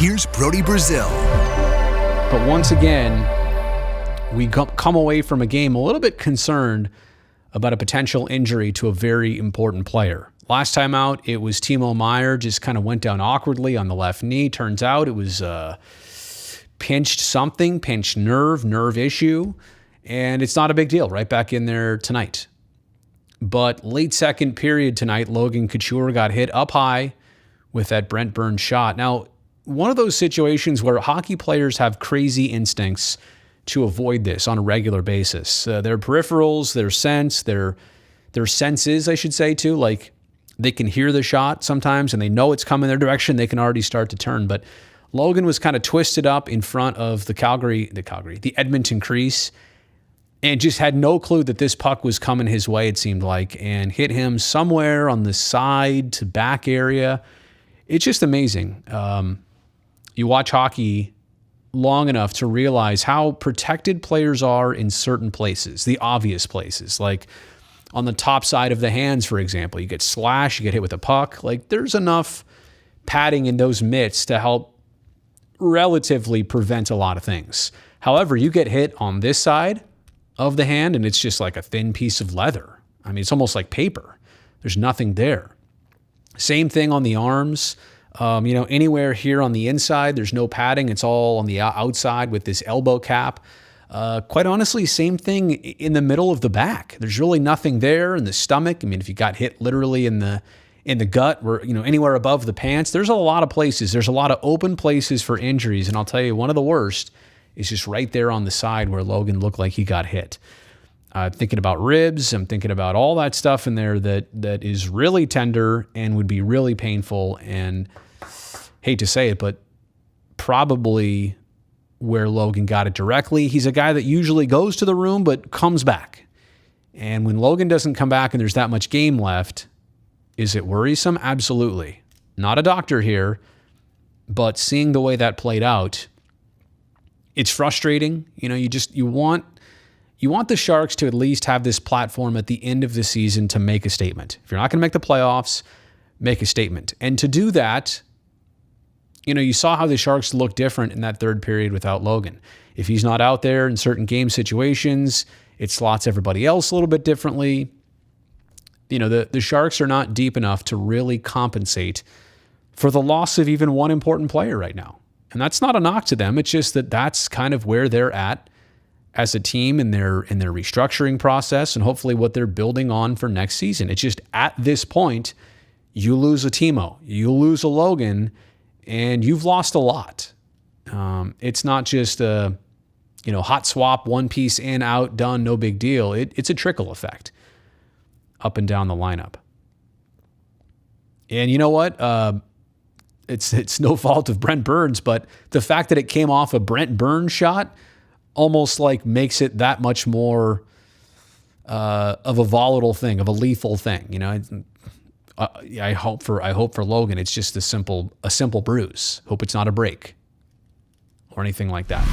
Here's Brody Brazil. But once again, we come away from a game a little bit concerned about a potential injury to a very important player. Last time out, it was Timo Meier, just kind of went down awkwardly on the left knee. Turns out it was pinched nerve issue, and it's not a big deal. Right back in there tonight. But late second period tonight, Logan Couture got hit up high with that Brent Burns shot. Now, one of those situations where hockey players have crazy instincts to avoid this on a regular basis. Their peripherals, their senses, I should say, too. Like, they can hear the shot sometimes and they know it's coming their direction. They can already start to turn. But Logan was kind of twisted up in front of the Edmonton crease and just had no clue that this puck was coming his way, it seemed like, and hit him somewhere on the side to back area. It's just amazing. You watch hockey long enough to realize how protected players are in certain places, the obvious places, like on the top side of the hands, for example. You get slashed, you get hit with a puck. Like, there's enough padding in those mitts to help relatively prevent a lot of things. However, you get hit on this side of the hand and it's just like a thin piece of leather. I mean, it's almost like paper. There's nothing there. Same thing on the arms. Anywhere here on the inside, there's no padding. It's all on the outside with this elbow cap. Quite honestly, same thing in the middle of the back. There's really nothing there in the stomach. I mean, if you got hit literally in the gut, or anywhere above the pants, there's a lot of places. There's a lot of open places for injuries, and I'll tell you, one of the worst is just right there on the side where Logan looked like he got hit. Thinking about ribs, I'm thinking about all that stuff in there that is really tender and would be really painful, and hate to say it, but probably where Logan got it directly. He's a guy that usually goes to the room but comes back. And when Logan doesn't come back and there's that much game left, is it worrisome? Absolutely. Not a doctor here, but seeing the way that played out, it's frustrating. You want the Sharks to at least have this platform at the end of the season to make a statement. If you're not going to make the playoffs, make a statement. And to do that, you saw how the Sharks look different in that third period without Logan. If he's not out there in certain game situations, it slots everybody else a little bit differently. The Sharks are not deep enough to really compensate for the loss of even one important player right now. And that's not a knock to them. It's just that that's kind of where they're at as a team in their restructuring process and hopefully what they're building on for next season. It's just at this point, you lose a Timo, you lose a Logan, and you've lost a lot. It's not just a hot swap, one piece in, out, done, no big deal. It's a trickle effect up and down the lineup. And you know what? It's no fault of Brent Burns, but the fact that it came off a Brent Burns shot almost like makes it that much more of a volatile thing, of a lethal thing. I hope for Logan, it's just a simple bruise. Hope it's not a break or anything like that.